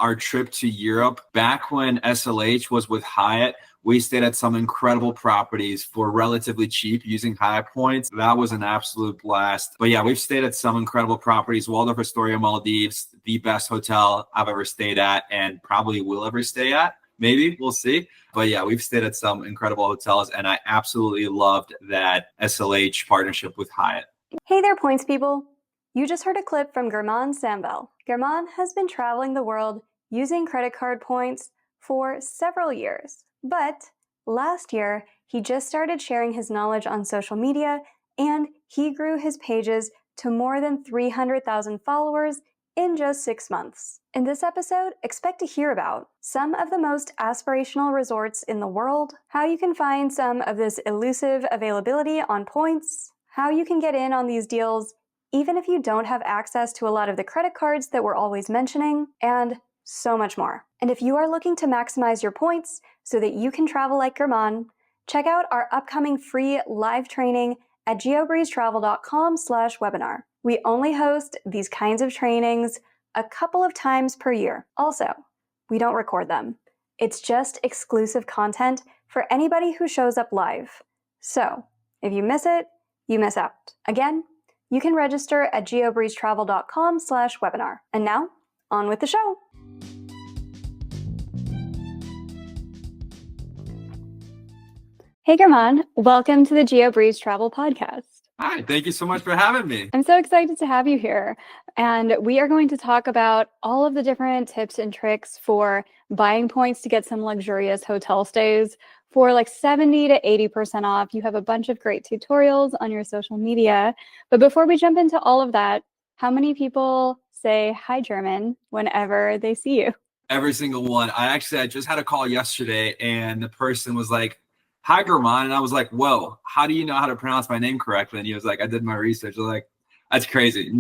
our trip to Europe. Back when SLH was with Hyatt, we stayed at some incredible properties for relatively cheap using Hyatt points. That was an absolute blast. But yeah, we've stayed at some incredible properties. Waldorf Astoria Maldives, the best hotel I've ever stayed at and probably will ever stay at. Maybe, we'll see. But yeah, we've stayed at some incredible hotels, and I absolutely loved that SLH partnership with Hyatt. Hey there, points people. You just heard a clip from German Sambel. German has been traveling the world using credit card points for several years. But last year, he just started sharing his knowledge on social media, and he grew his pages to more than 300,000 followers in just 6 months. In this episode, expect to hear about some of the most aspirational resorts in the world, how you can find some of this elusive availability on points, how you can get in on these deals even if you don't have access to a lot of the credit cards that we're always mentioning, and so much more. And if you are looking to maximize your points so that you can travel like German, check out our upcoming free live training at geobreezetravel.com/webinar. We only host these kinds of trainings a couple of times per year. Also, we don't record them. It's just exclusive content for anybody who shows up live. So, if you miss it, you miss out. Again, you can register at geobreezetravel.com/webinar. And now, on with the show. Hey, German. Welcome to the GeoBreeze Travel Podcast. Hi, thank you so much for having me. I'm so excited to have you here. And we are going to talk about all of the different tips and tricks for buying points to get some luxurious hotel stays for like 70 to 80% off. You have a bunch of great tutorials on your social media. But before we jump into all of that, how many people say hi, German, whenever they see you? Every single one. I just had a call yesterday and the person was like, hi, German. And I was like, whoa, how do you know how to pronounce my name correctly? And he was like, I did my research. I was like, that's crazy.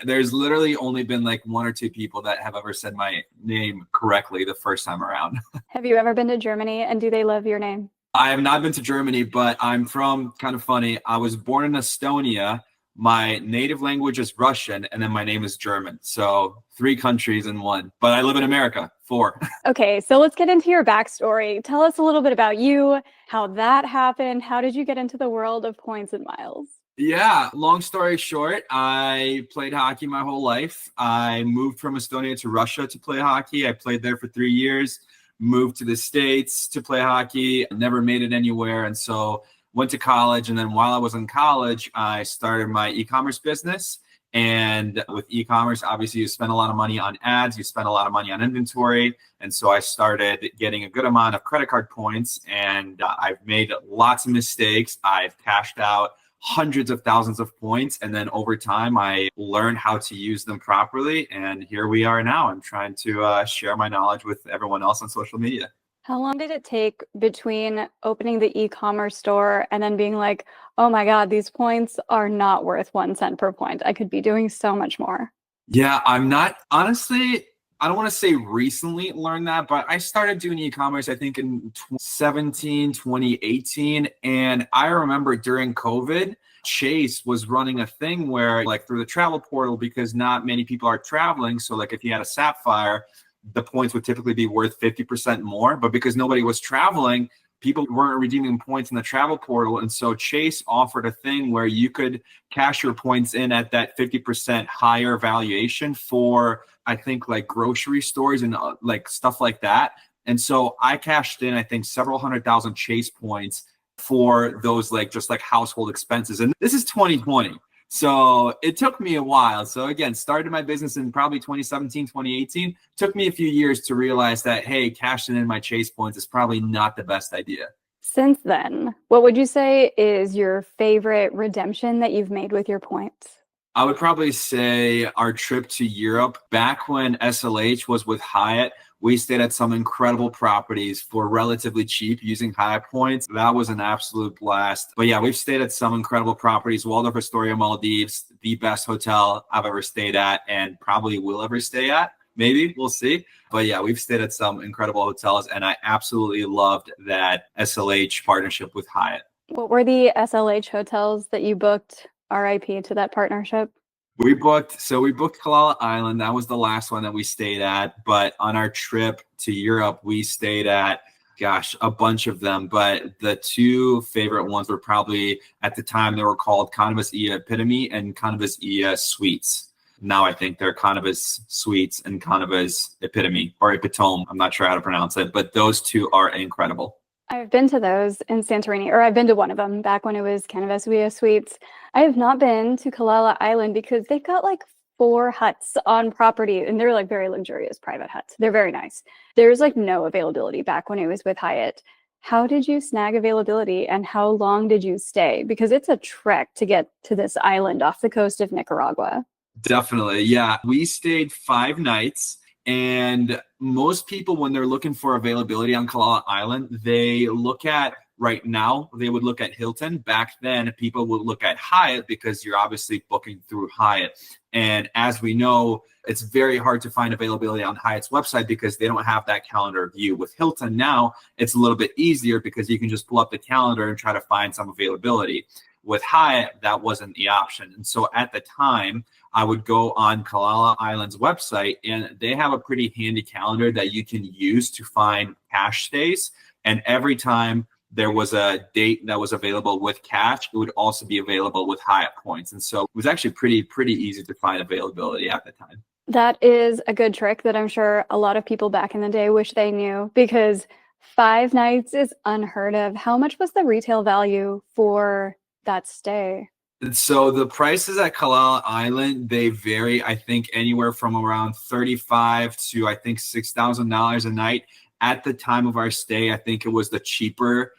There's literally only been like 1 or 2 people that have ever said my name correctly the first time around. Have you ever been to Germany, and do they love your name? I have not been to Germany, but I'm from, kind of funny, I was born in Estonia. My native language is Russian, and then my name is German. So 3 countries in one. But I live in America, 4. Okay, so let's get into your backstory. Tell us a little bit about you, how that happened. How did you get into the world of points and miles? Yeah, long story short, I played hockey my whole life. I moved from Estonia to Russia to play hockey. I played there for 3 years, moved to the States to play hockey, never made it anywhere. And so went to college. And then while I was in college, I started my e-commerce business. And with e-commerce, obviously, you spend a lot of money on ads, you spend a lot of money on inventory. And so I started getting a good amount of credit card points, and I've made lots of mistakes. I've cashed out hundreds of thousands of points. And then over time, I learned how to use them properly. And here we are now. I'm trying to share my knowledge with everyone else on social media. How long did it take between opening the e-commerce store and then being like, oh my God, these points are not worth 1 cent per point. I could be doing so much more. Yeah, I'm not, honestly, I don't want to say recently learned that, but I started doing e-commerce, I think in 2018. And I remember during COVID, Chase was running a thing where like through the travel portal, because not many people are traveling. So like if you had a Sapphire, the points would typically be worth 50% more. But because nobody was traveling, people weren't redeeming points in the travel portal. And so Chase offered a thing where you could cash your points in at that 50% higher valuation for, I think, like grocery stores and like stuff like that. And so I cashed in, I think, several 100,000 Chase points for those like just like household expenses. And this is 2020. So it took me a while. So again, started my business in probably 2017, 2018. Took me a few years to realize that, hey, cashing in my Chase points is probably not the best idea. Since then, what would you say is your favorite redemption that you've made with your points? I would probably say our trip to Europe. Back when SLH was with Hyatt, we stayed at some incredible properties for relatively cheap using Hyatt points. That was an absolute blast. But yeah, we've stayed at some incredible properties. Waldorf Astoria Maldives, the best hotel I've ever stayed at and probably will ever stay at. Maybe, we'll see. But yeah, we've stayed at some incredible hotels, and I absolutely loved that SLH partnership with Hyatt. What were the SLH hotels that you booked? RIP to that partnership? We booked Kalala Island. That was the last one that we stayed at. But on our trip to Europe, we stayed at, gosh, a bunch of them. But the two favorite ones were probably, at the time, they were called Cannabis Ia Epitome and Cannabis Ia Suites. Now I think they're Cannabis Suites and Cannabis Epitome or Epitome. I'm not sure how to pronounce it, but those two are incredible. I've been to those in Santorini, or I've been to one of them back when it was Canvas Via Suites. I have not been to Kalala Island because they've got like 4 huts on property, and they're like very luxurious private huts. They're very nice. There's like no availability back when it was with Hyatt. How did you snag availability and how long did you stay? Because it's a trek to get to this island off the coast of Nicaragua. Definitely. Yeah. We stayed 5 nights. And most people, when they're looking for availability on Kalala Island, they look at right now, they would look at Hilton. Back then, people would look at Hyatt because you're obviously booking through Hyatt. And as we know, it's very hard to find availability on Hyatt's website because they don't have that calendar view. With Hilton now, it's a little bit easier because you can just pull up the calendar and try to find some availability. With Hyatt, that wasn't the option. And so at the time, I would go on Kalala Island's website, and they have a pretty handy calendar that you can use to find cash stays. And every time there was a date that was available with cash, it would also be available with Hyatt points. And so it was actually pretty easy to find availability at the time. That is a good trick that I'm sure a lot of people back in the day wish they knew, because 5 nights is unheard of. How much was the retail value for that stay? So the prices at Kalala Island, they vary, I think, anywhere from around $35 to I think $6,000 a night. At the time of our stay, I think it was the cheaper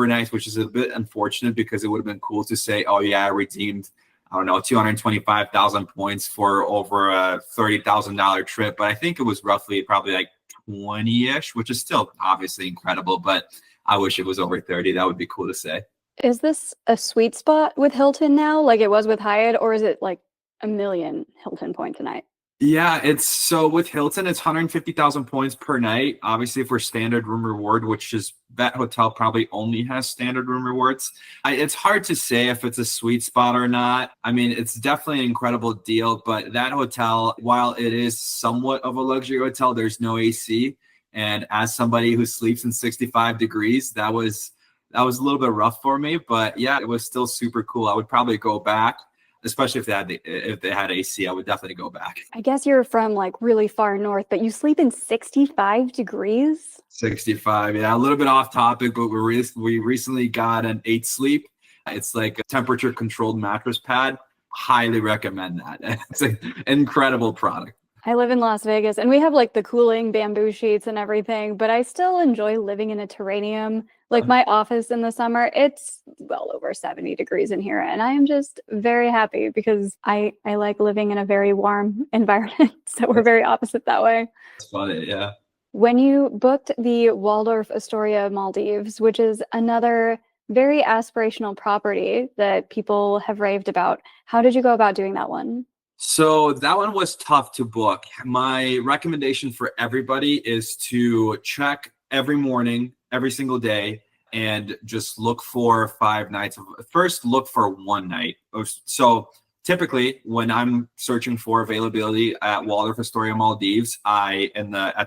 nights, which is a bit unfortunate because it would have been cool to say, oh yeah, I redeemed, I don't know, 225,000 points for over a $30,000 trip. But I think it was roughly probably like 20-ish, which is still obviously incredible, but I wish it was over 30. That would be cool to say. Is this a sweet spot with Hilton now, like it was with Hyatt, or is it like a million Hilton points a night? Yeah, it's so with Hilton, it's 150,000 points per night. Obviously, for standard room reward, which is that hotel probably only has standard room rewards. It's hard to say if it's a sweet spot or not. I mean, it's definitely an incredible deal, but that hotel, while it is somewhat of a luxury hotel, there's no AC. And as somebody who sleeps in 65 degrees, that was a little bit rough for me, but yeah, it was still super cool. I would probably go back, especially if they had AC. I would definitely go back. I guess you're from like really far north, but you sleep in 65 degrees? 65, yeah, a little bit off topic, but we recently got an 8 Sleep. It's like a temperature controlled mattress pad. Highly recommend that. It's an incredible product. I live in Las Vegas and we have like the cooling bamboo sheets and everything, but I still enjoy living in a terrarium. Like my office in the summer, it's well over 70 degrees in here. And I am just very happy because I like living in a very warm environment. So we're very opposite that way. It's funny, yeah. When you booked the Waldorf Astoria Maldives, which is another very aspirational property that people have raved about, how did you go about doing that one? So that one was tough to book. My recommendation for everybody is to check every morning, every single day, and just look for 5 nights. First, look for 1 night. So typically, when I'm searching for availability at Waldorf Astoria Maldives, at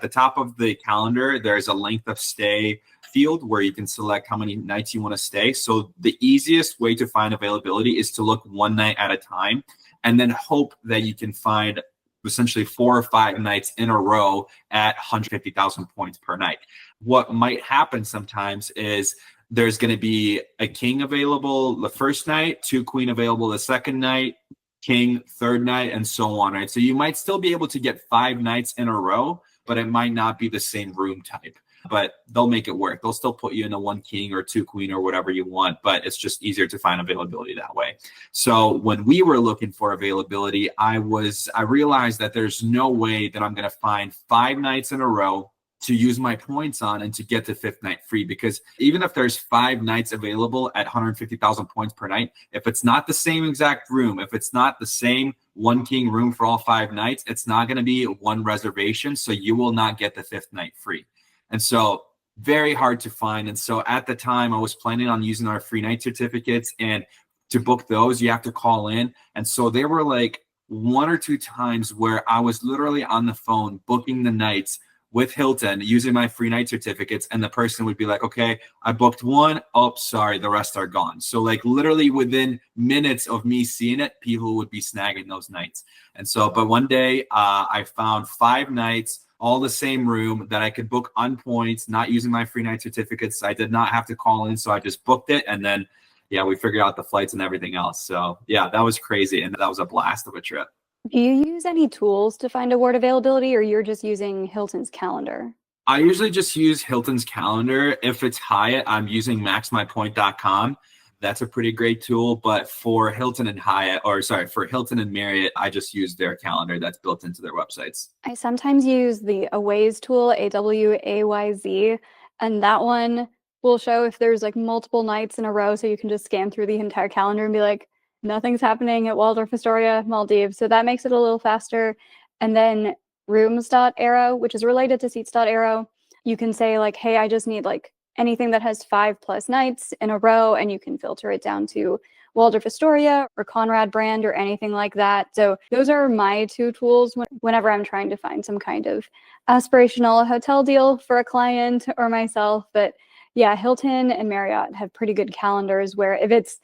the top of the calendar, there's a length of stay field where you can select how many nights you want to stay. So the easiest way to find availability is to look 1 night at a time, and then hope that you can find essentially 4 or 5 nights in a row at 150,000 points per night. What might happen sometimes is there's going to be a king available the first night, 2 queen available the second night, king third night, and so on, right? So you might still be able to get 5 nights in a row, but it might not be the same room type. But they'll make it work. They'll still put you in a 1 king or 2 queen or whatever you want, but it's just easier to find availability that way. So when we were looking for availability, I realized that there's no way that I'm going to find 5 nights in a row to use my points on and to get the 5th night free, because even if there's 5 nights available at 150,000 points per night, if it's not the same exact room, if it's not the same 1 king room for all 5 nights, it's not going to be 1 reservation. So you will not get the 5th night free. And so very hard to find. And so at the time I was planning on using our free night certificates, and to book those, you have to call in. And so they were like one or two times where I was literally on the phone booking the nights with Hilton using my free night certificates, and the person would be like, okay, I booked one. Oh, sorry, the rest are gone. So like literally within minutes of me seeing it, people would be snagging those nights. And so, but one day I found 5 nights, all the same room that I could book on points, not using my free night certificates. I did not have to call in, so I just booked it, and then yeah, we figured out the flights and everything else. So yeah, that was crazy, and that was a blast of a trip. Do you use any tools to find award availability, or you're just using Hilton's calendar? I usually just use Hilton's calendar. If it's Hyatt, I'm using maxmypoint.com. That's a pretty great tool. But for Hilton and Hyatt, or sorry, for Hilton and Marriott, I just use their calendar that's built into their websites. I sometimes use the Awayz tool, AWAYZ, and that one will show if there's like multiple nights in a row, so you can just scan through the entire calendar and be like, nothing's happening at Waldorf Astoria, Maldives. So that makes it a little faster. And then rooms.arrow, which is related to seats.arrow, you can say like, hey, I just need like anything that has 5+ nights in a row, and you can filter it down to Waldorf Astoria or Conrad brand or anything like that. So those are my 2 tools whenever I'm trying to find some kind of aspirational hotel deal for a client or myself. But yeah, Hilton and Marriott have pretty good calendars where if it's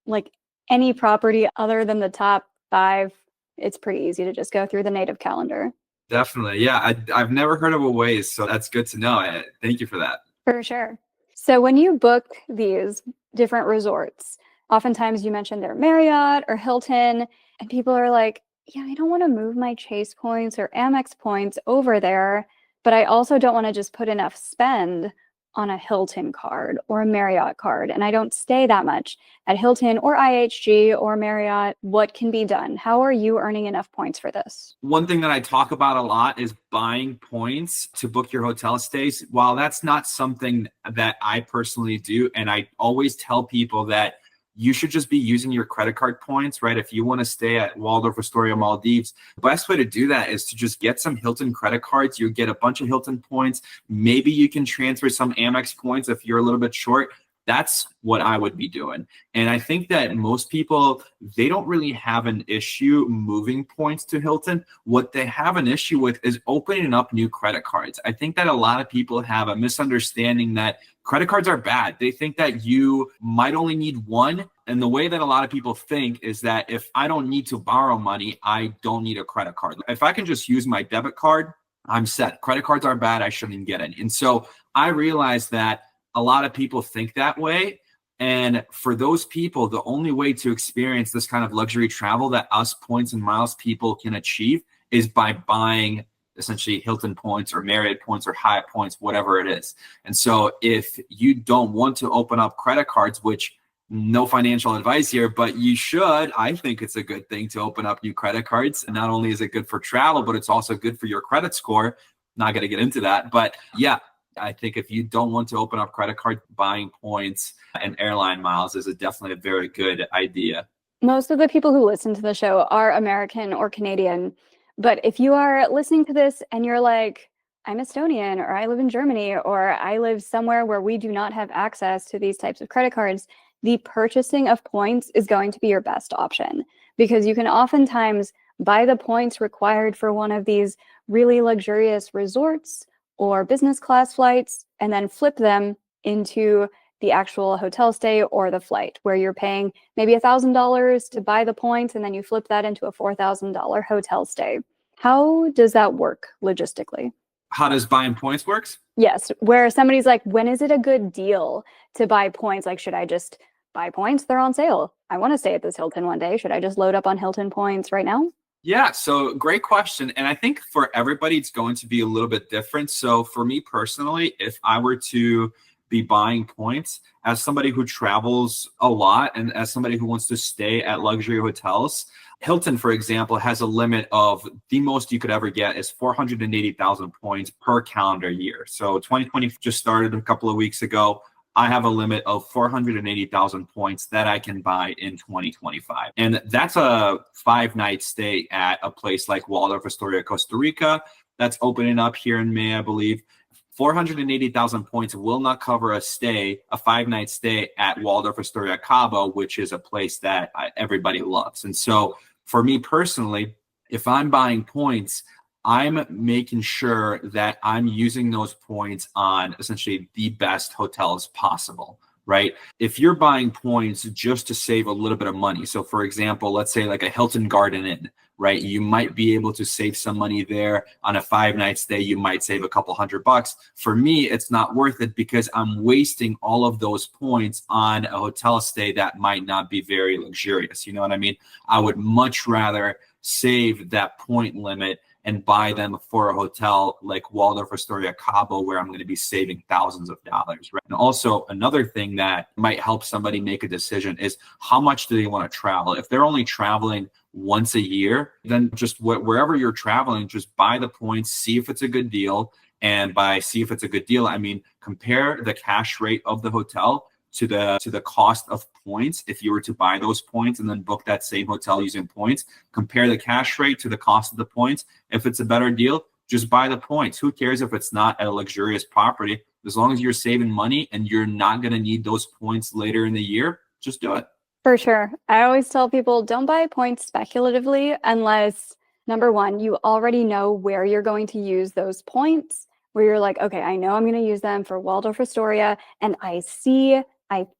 like any property other than the top 5, it's pretty easy to just go through the native calendar. Definitely. Yeah, I've never heard of Awayz, so that's good to know. Thank you for that. For sure. So when you book these different resorts, oftentimes you mention they're Marriott or Hilton, and people are like, yeah, I don't want to move my Chase points or Amex points over there, but I also don't want to just put enough spend on a Hilton card or a Marriott card, and I don't stay that much at Hilton or IHG or Marriott. What can be done? How are you earning enough points for this? One thing that I talk about a lot is buying points to book your hotel stays. While that's not something that I personally do, and I always tell people that you should just be using your credit card points, right? If you want to stay at Waldorf Astoria Maldives, the best way to do that is to just get some Hilton credit cards. You get a bunch of Hilton points. Maybe you can transfer some Amex points if you're a little bit short. That's what I would be doing. And I think that most people, they don't really have an issue moving points to Hilton. What they have an issue with is opening up new credit cards. I think that a lot of people have a misunderstanding that credit cards are bad. They think that you might only need one. And the way that a lot of people think is that if I don't need to borrow money, I don't need a credit card. If I can just use my debit card, I'm set. Credit cards are bad. I shouldn't even get any. And so I realized that a lot of people think that way. And for those people, the only way to experience this kind of luxury travel that us points and miles people can achieve is by buying essentially Hilton points or Marriott points or Hyatt points, whatever it is. And so if you don't want to open up credit cards, which no financial advice here, but you should, I think it's a good thing to open up new credit cards. And not only is it good for travel, but it's also good for your credit score. Not going to get into that, but yeah, I think if you don't want to open up credit card, buying points and airline miles is definitely a very good idea. Most of the people who listen to the show are American or Canadian. But if you are listening to this and you're like, I'm Estonian, or I live in Germany, or I live somewhere where we do not have access to these types of credit cards, the purchasing of points is going to be your best option, because you can oftentimes buy the points required for one of these really luxurious resorts or business class flights, and then flip them into the actual hotel stay or the flight, where you're paying maybe $1,000 to buy the points, and then you flip that into a $4,000 hotel stay. How does that work logistically? How does buying points works? Yes, where somebody's like, when is it a good deal to buy points? Like, should I just buy points? They're on sale. I want to stay at this Hilton one day. Should I just load up on Hilton points right now? Yeah, so great question. And I think for everybody, it's going to be a little bit different. So for me personally, if I were to be buying points, as somebody who travels a lot and as somebody who wants to stay at luxury hotels, Hilton, for example, has a limit of the most you could ever get is 480,000 points per calendar year. So 2020 just started a couple of weeks ago. I have a limit of 480,000 points that I can buy in 2025. And that's a 5-night stay at a place like Waldorf Astoria, Costa Rica. That's opening up here in May, I believe. 480,000 points will not cover a 5-night stay at Waldorf Astoria Cabo, which is a place that everybody loves. And so For me personally, if I'm buying points, I'm making sure that I'm using those points on essentially the best hotels possible, right? If you're buying points just to save a little bit of money, so for example, let's say like a Hilton Garden Inn, right? You might be able to save some money there on a 5-night stay. You might save a couple $100. For me, it's not worth it because I'm wasting all of those points on a hotel stay that might not be very luxurious. You know what I mean? I would much rather save that point limit and buy them for a hotel like Waldorf Astoria Cabo, where I'm going to be saving thousands of dollars, right? And also another thing that might help somebody make a decision is how much do they want to travel? If they're only traveling once a year, then just wherever you're traveling, just buy the points, see if it's a good deal. And by see if it's a good deal, I mean, compare the cash rate of the hotel to the cost of points. If you were to buy those points and then book that same hotel using points, compare the cash rate to the cost of the points. If it's a better deal, just buy the points. Who cares if it's not at a luxurious property? As long as you're saving money and you're not going to need those points later in the year, just do it. For sure. I always tell people don't buy points speculatively unless, number one, you already know where you're going to use those points, where you're like, okay, I know I'm going to use them for Waldorf Astoria, and I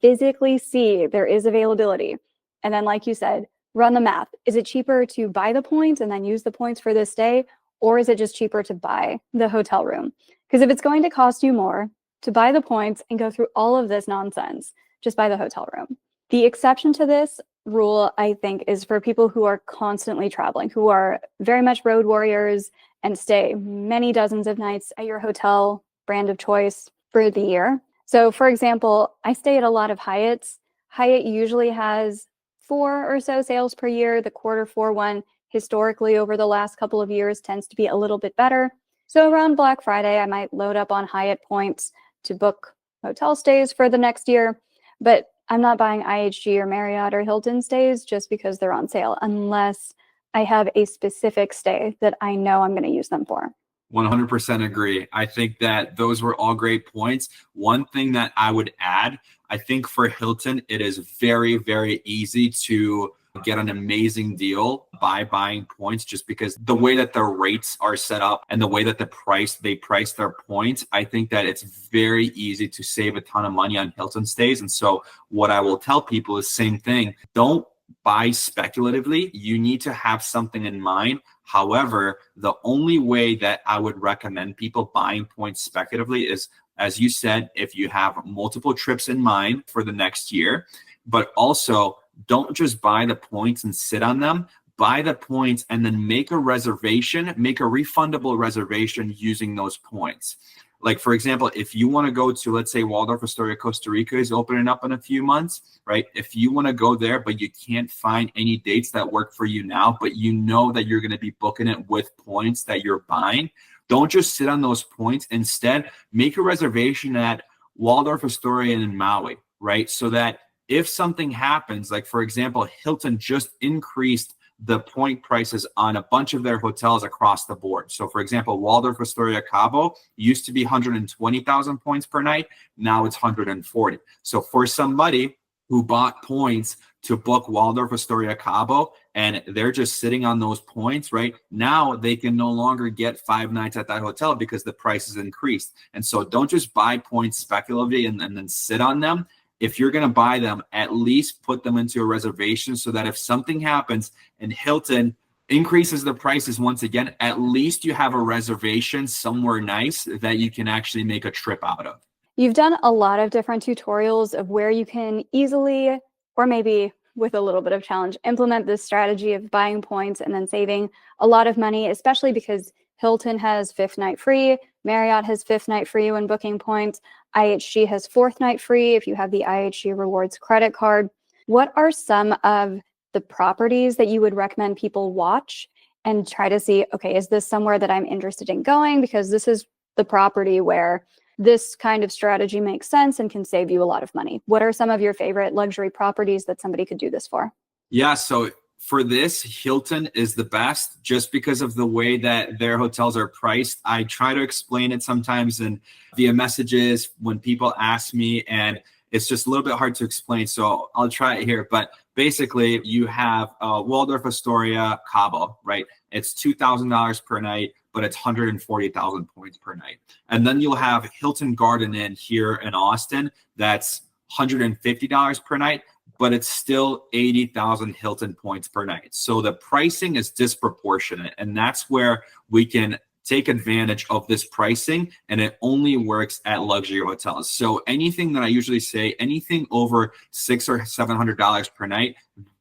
physically see there is availability. And then, like you said, run the math. Is it cheaper to buy the points and then use the points for this day? Or is it just cheaper to buy the hotel room? Because if it's going to cost you more to buy the points and go through all of this nonsense, just buy the hotel room. The exception to this rule, I think, is for people who are constantly traveling, who are very much road warriors and stay many dozens of nights at your hotel brand of choice for the year. So for example, I stay at a lot of Hyatts. Hyatt usually has 4 or so sales per year. The Q4 one historically over the last couple of years tends to be a little bit better. So around Black Friday, I might load up on Hyatt points to book hotel stays for the next year. But I'm not buying IHG or Marriott or Hilton stays just because they're on sale, unless I have a specific stay that I know I'm going to use them for. 100% agree. I think that those were all great points. One thing that I would add, I think for Hilton, it is very, very easy to get an amazing deal by buying points, just because the way that the rates are set up and the way that they price their points, I think that it's very easy to save a ton of money on Hilton stays. And so what I will tell people is same thing. Don't buy speculatively. You need to have something in mind. However, the only way that I would recommend people buying points speculatively is, as you said, if you have multiple trips in mind for the next year, but also don't just buy the points and sit on them. Buy the points and then make a reservation, make a refundable reservation using those points. Like, for example, if you want to go to, let's say, Waldorf Astoria, Costa Rica is opening up in a few months, right? If you want to go there, but you can't find any dates that work for you now, but you know that you're going to be booking it with points that you're buying, don't just sit on those points. Instead, make a reservation at Waldorf Astoria in Maui, right? So that if something happens, like, for example, Hilton just increased the point prices on a bunch of their hotels across the board. So for example, Waldorf Astoria Cabo used to be 120,000 points per night. Now it's 140. So for somebody who bought points to book Waldorf Astoria Cabo and they're just sitting on those points, right? Now they can no longer get 5 nights at that hotel because the price is increased. And so don't just buy points speculatively and then sit on them. If you're going to buy them, at least put them into a reservation so that if something happens and Hilton increases the prices once again, at least you have a reservation somewhere nice that you can actually make a trip out of. You've done a lot of different tutorials of where you can easily, or maybe with a little bit of challenge, implement this strategy of buying points and then saving a lot of money, especially because Hilton has 5th night free, Marriott has 5th night free when booking points, IHG has 4th night free if you have the IHG Rewards credit card. What are some of the properties that you would recommend people watch and try to see, okay, is this somewhere that I'm interested in going? Because this is the property where this kind of strategy makes sense and can save you a lot of money. What are some of your favorite luxury properties that somebody could do this for? Yeah, so for this, Hilton is the best just because of the way that their hotels are priced. I try to explain it sometimes in via messages when people ask me, and it's just a little bit hard to explain. So I'll try it here. But basically you have Waldorf Astoria Cabo, right? It's $2,000 per night, but it's 140,000 points per night. And then you'll have Hilton Garden Inn here in Austin. That's $150 per night, but it's still 80,000 Hilton points per night. So the pricing is disproportionate. And that's where we can take advantage of this pricing, and it only works at luxury hotels. So anything that I usually say, anything over $600 or $700 per night,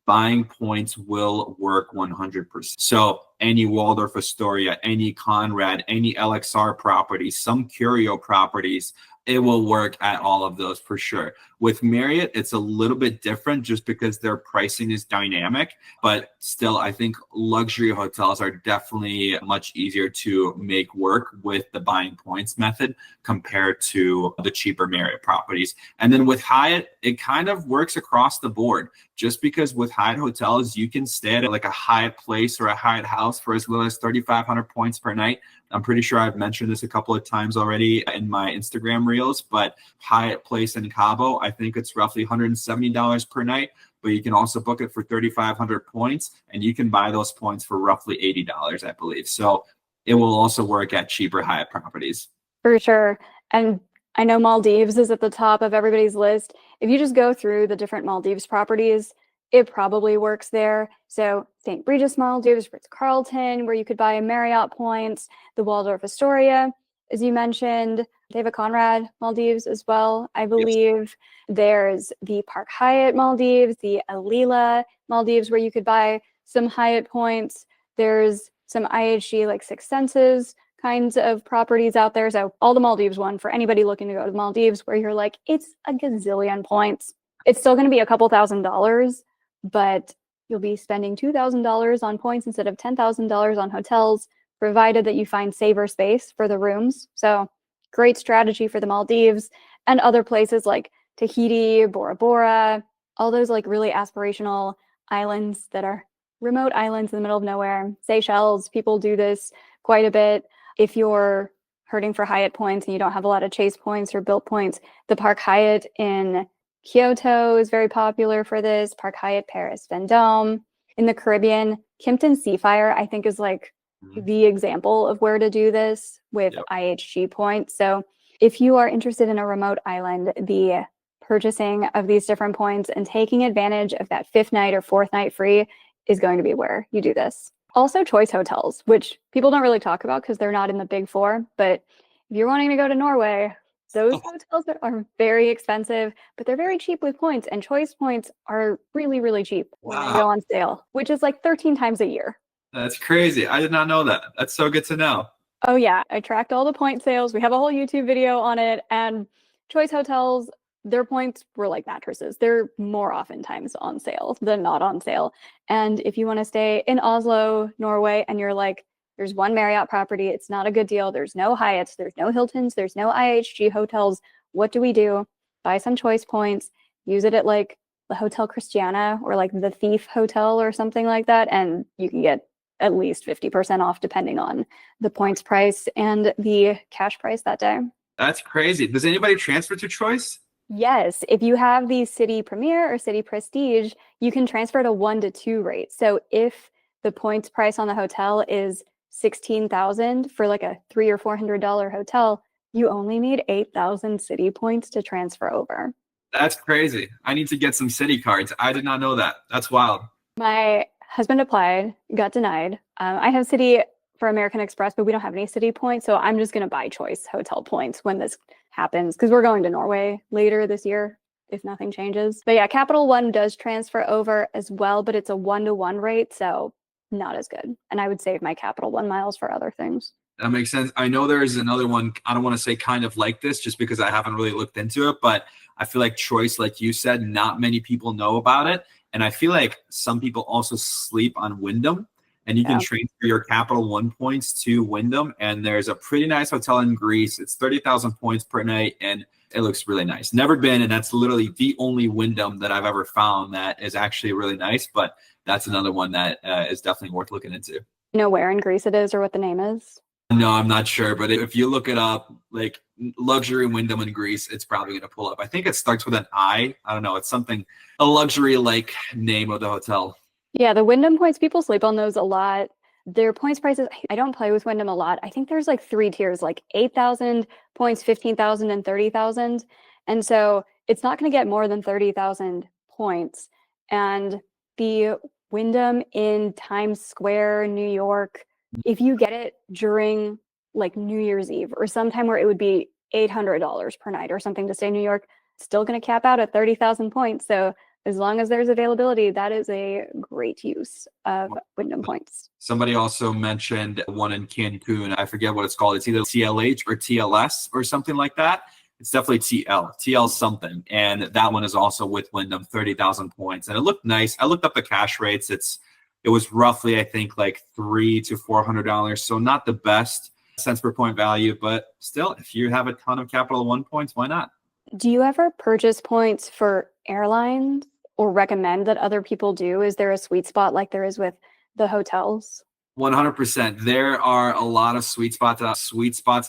buying points will work 100%. So any Waldorf Astoria, any Conrad, any LXR properties, some Curio properties, it will work at all of those for sure. With Marriott, it's a little bit different just because their pricing is dynamic, but still, I think luxury hotels are definitely much easier to make work with the buying points method compared to the cheaper Marriott properties. And then with Hyatt, it kind of works across the board. Just because with Hyatt hotels, you can stay at like a Hyatt Place or a Hyatt House for as little as 3,500 points per night. I'm pretty sure I've mentioned this a couple of times already in my Instagram reels, but Hyatt Place in Cabo, I think it's roughly $170 per night, but you can also book it for 3,500 points, and you can buy those points for roughly $80, I believe. So it will also work at cheaper Hyatt properties. For sure. And I know Maldives is at the top of everybody's list. If you just go through the different Maldives properties, it probably works there. So St. Regis Maldives, Ritz-Carlton, where you could buy a Marriott points, the Waldorf Astoria, as you mentioned, David Conrad Maldives as well, I believe. Yes. There's the Park Hyatt Maldives, the Alila Maldives, where you could buy some Hyatt points. There's some IHG like Six Senses kinds of properties out there. So all the Maldives one for anybody looking to go to the Maldives, where you're like, it's a gazillion points. It's still going to be a couple $1,000s, but you'll be spending $2,000 on points instead of $10,000 on hotels, provided that you find saver space for the rooms. So great strategy for the Maldives and other places like Tahiti, Bora Bora, all those like really aspirational islands that are remote islands in the middle of nowhere. Seychelles, people do this quite a bit. If you're hurting for Hyatt points and you don't have a lot of Chase points or Bilt points, the Park Hyatt in Kyoto is very popular for this. Park Hyatt Paris Vendôme. In the Caribbean, Kimpton Seafire, I think, is like the example of where to do this with IHG points. So if you are interested in a remote island, the purchasing of these different points and taking advantage of that 5th night or 4th night free is going to be where you do this. Also choice hotels, which people don't really talk about because they're not in the big 4. But if you're wanting to go to Norway, those hotels are very expensive, but they're very cheap with points. And choice points are really, really cheap when they go on sale, which is like 13 times a year. That's crazy. I did not know that. That's so good to know. Oh yeah, I tracked all the point sales. We have a whole YouTube video on it. And choice hotels, their points were like mattresses. They're more oftentimes on sale than not on sale. And if you want to stay in Oslo, Norway, and you're like, there's one Marriott property, it's not a good deal, there's no Hyatts, there's no Hiltons, there's no IHG hotels, what do we do? Buy some choice points, use it at like the Hotel Christiana or like the Thief Hotel or something like that, and you can get at least 50% off depending on the points price and the cash price that day. That's crazy. Does anybody transfer to Choice? Yes, if you have the City Premier or City Prestige, you can transfer to 1 to 2 rate. So if the points price on the hotel is $16,000 for like a $300 or $400 hotel, you only need 8,000 City points to transfer over. That's crazy. I need to get some City cards. I did not know that. That's wild. My husband applied, got denied. I have City for American Express, but we don't have any City points. So I'm just going to buy Choice hotel points when this happens because we're going to Norway later this year if nothing changes. But yeah, Capital One does transfer over as well, but it's a 1-to-1 rate. So not as good. And I would save my Capital One miles for other things. That makes sense. I know there is another one. I don't want to say kind of like this just because I haven't really looked into it, but I feel like Choice, like you said, not many people know about it. And I feel like some people also sleep on Wyndham, and you can transfer your Capital One points to Wyndham. And there's a pretty nice hotel in Greece. It's 30,000 points per night, and it looks really nice. Never been, and that's literally the only Wyndham that I've ever found that is actually really nice. But that's another one that is definitely worth looking into. You know where in Greece it is or what the name is? No, I'm not sure, but if you look it up, like luxury Wyndham in Greece, it's probably going to pull up. I think it starts with an I. I don't know. It's something, a luxury like name of the hotel. Yeah, the Wyndham points, people sleep on those a lot. Their points prices, I don't play with Wyndham a lot. I think there's like three tiers, like 8,000 points, 15,000, and 30,000. And so it's not going to get more than 30,000 points. And the Wyndham in Times Square, New York, if you get it during like New Year's Eve or sometime where it would be $800 per night or something to stay in New York, it's still going to cap out at 30,000 points. So as long as there's availability, that is a great use of Wyndham points. Somebody also mentioned one in Cancun. I forget what it's called. It's either TLH or TLS or something like that. It's definitely TL something. And that one is also with Wyndham, 30,000 points. And it looked nice. I looked up the cash rates. It was roughly, I think, like $300 to $400. So not the best cents per point value, but still, if you have a ton of Capital One points, why not? Do you ever purchase points for airlines or recommend that other people do? Is there a sweet spot like there is with the hotels? 100%. There are a lot of sweet spots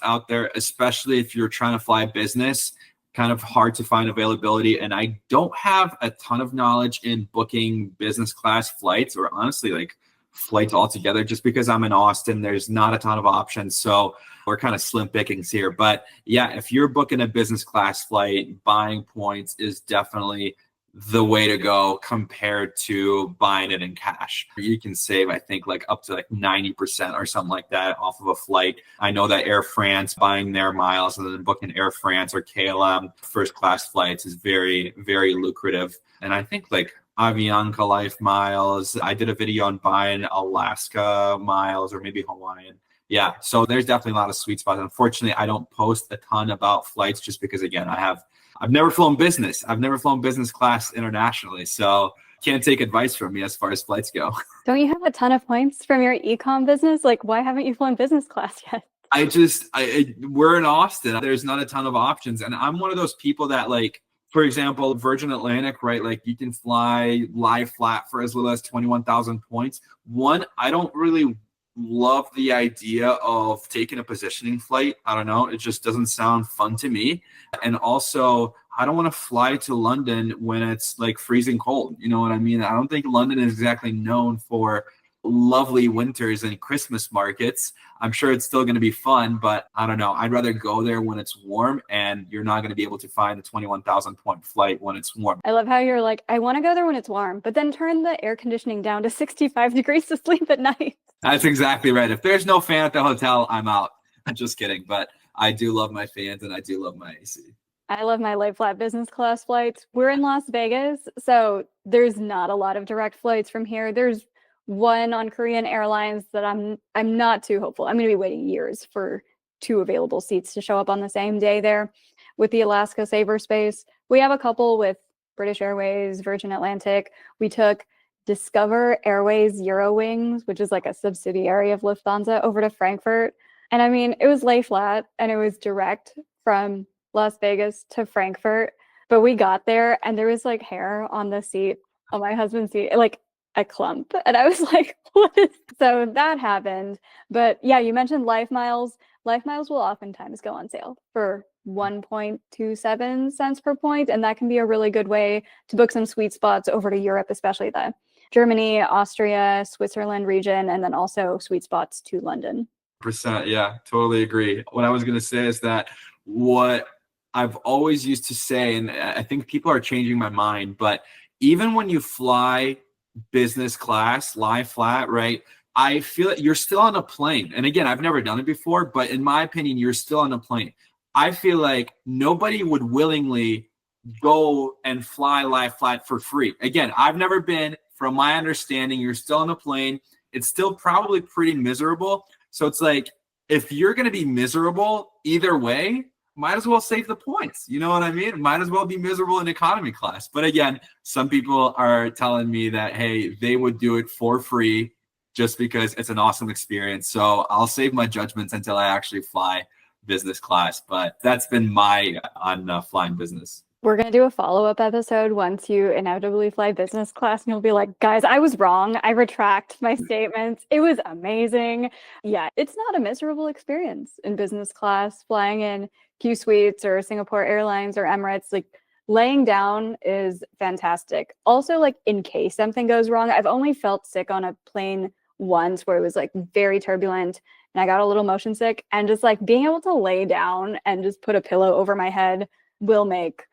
out there, especially if you're trying to fly business. Kind of hard to find availability. And I don't have a ton of knowledge in booking business class flights, or honestly, like flights altogether, just because I'm in Austin, there's not a ton of options. So we're kind of slim pickings here. But yeah, if you're booking a business class flight, buying points is definitely the way to go compared to buying it in cash. You can save, I think, like up to like 90% or something like that off of a flight. I know that Air France, buying their miles and then booking Air France or KLM first class flights is very, very lucrative. And I think like Avianca Life miles, I did a video on buying Alaska miles or maybe Hawaiian. Yeah, so there's definitely a lot of sweet spots. Unfortunately, I don't post a ton about flights just because, again, I've never flown business. I've never flown business class internationally. So can't take advice from me as far as flights go. Don't you have a ton of points from your ecom business? Like, why haven't you flown business class yet? We're in Austin. There's not a ton of options. And I'm one of those people that, like, for example, Virgin Atlantic, right? Like you can fly lie flat for as little as 21,000 points. One, I don't really love the idea of taking a positioning flight. I don't know. It just doesn't sound fun to me. And also, I don't want to fly to London when it's like freezing cold. You know what I mean? I don't think London is exactly known for lovely winters and Christmas markets. I'm sure it's still going to be fun, but I don't know. I'd rather go there when it's warm, and you're not going to be able to find the 21,000 point flight when it's warm. I love how you're like, I want to go there when it's warm, but then turn the air conditioning down to 65 degrees to sleep at night. That's exactly right. If there's no fan at the hotel, I'm out. I'm just kidding. But I do love my fans and I do love my AC. I love my lie flat business class flights. We're in Las Vegas, so there's not a lot of direct flights from here. There's one on Korean Airlines that I'm not too hopeful. I'm going to be waiting years for 2 available seats to show up on the same day there. With the Alaska Saver Space, we have a couple with British Airways, Virgin Atlantic. We took Discover Airways Eurowings, which is like a subsidiary of Lufthansa, over to Frankfurt. And I mean, it was lay flat and it was direct from Las Vegas to Frankfurt. But we got there and there was like hair on the seat, on my husband's seat, like a clump. And I was like, what is? So that happened. But yeah, you mentioned Life Miles. Life Miles will oftentimes go on sale for 1.27 cents per point. And that can be a really good way to book some sweet spots over to Europe, especially the Germany, Austria, Switzerland region, and then also sweet spots to London. Percent, yeah, totally agree. What I was going to say is that what I've always used to say, and I think people are changing my mind, but even when you fly business class, lie flat, right? I feel that you're still on a plane. And again, I've never done it before, but in my opinion, you're still on a plane. I feel like nobody would willingly go and fly lie flat for free. Again, I've never been. From my understanding, you're still on a plane. It's still probably pretty miserable. So it's like, if you're going to be miserable either way, might as well save the points. You know what I mean? Might as well be miserable in economy class. But again, some people are telling me that, hey, they would do it for free just because it's an awesome experience. So I'll save my judgments until I actually fly business class. But that's been my on flying business. We're going to do a follow-up episode once you inevitably fly business class, and you'll be like, guys, I was wrong. I retract my statements. It was amazing. Yeah, it's not a miserable experience in business class, flying in Q Suites or Singapore Airlines or Emirates. Like, laying down is fantastic. Also, like, in case something goes wrong, I've only felt sick on a plane once where it was like very turbulent and I got a little motion sick, and just like being able to lay down and just put a pillow over my head will make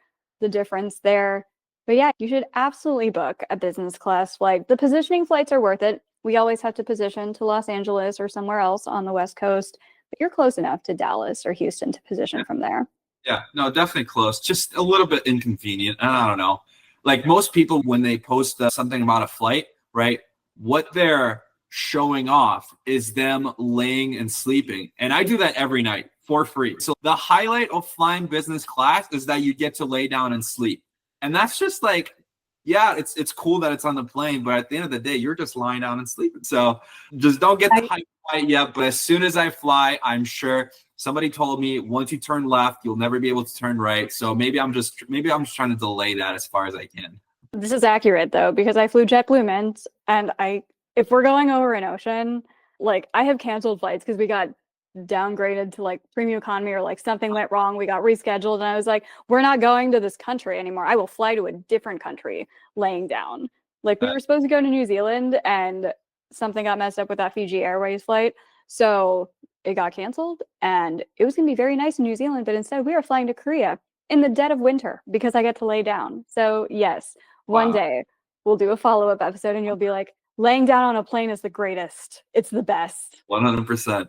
the difference there. But yeah, you should absolutely book a business class flight. The positioning flights are worth it. We always have to position to Los Angeles or somewhere else on the West Coast, but you're close enough to Dallas or Houston to position from there. Yeah, no, definitely close. Just a little bit inconvenient. I don't know. Like most people, when they post something about a flight, right? What they're showing off is them laying and sleeping. And I do that every night for free. So the highlight of flying business class is that you get to lay down and sleep. And that's just like, yeah, it's cool that it's on the plane, but at the end of the day, you're just lying down and sleeping. So just don't get the hype quite yet. But as soon as I fly, I'm sure somebody told me once you turn left, you'll never be able to turn right. So maybe I'm just trying to delay that as far as I can. This is accurate though, because I flew JetBlue Mint, and if we're going over an ocean, like I have canceled flights because we got downgraded to like premium economy, or like something went wrong, we got rescheduled, and I was like, we're not going to this country anymore. I will fly to a different country laying down. Like, we were supposed to go to New Zealand and something got messed up with that Fiji Airways flight, so it got canceled, and it was going to be very nice in New Zealand, but instead we are flying to Korea in the dead of winter because I get to lay down. So yes, one day we'll do a follow-up episode and you'll be like, laying down on a plane is the greatest. It's the best. 100%.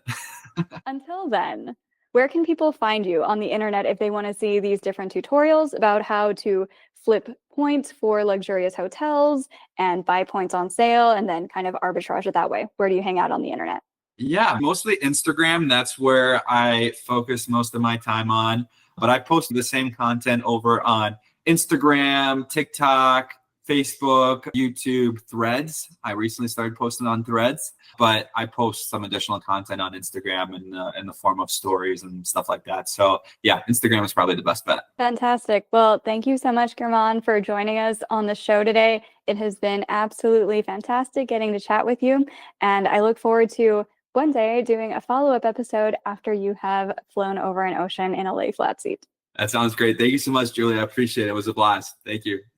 Until then, where can people find you on the internet if they want to see these different tutorials about how to flip points for luxurious hotels and buy points on sale and then kind of arbitrage it that way? Where do you hang out on the internet? Yeah, mostly Instagram. That's where I focus most of my time on. But I post the same content over on Instagram, TikTok, Facebook, YouTube, Threads. I recently started posting on Threads, but I post some additional content on Instagram in the form of stories and stuff like that. So yeah, Instagram is probably the best bet. Fantastic. Well, thank you so much, German, for joining us on the show today. It has been absolutely fantastic getting to chat with you, and I look forward to one day doing a follow-up episode after you have flown over an ocean in a lay flat seat. That sounds great. Thank you so much, Julia. I appreciate it. It was a blast. Thank you.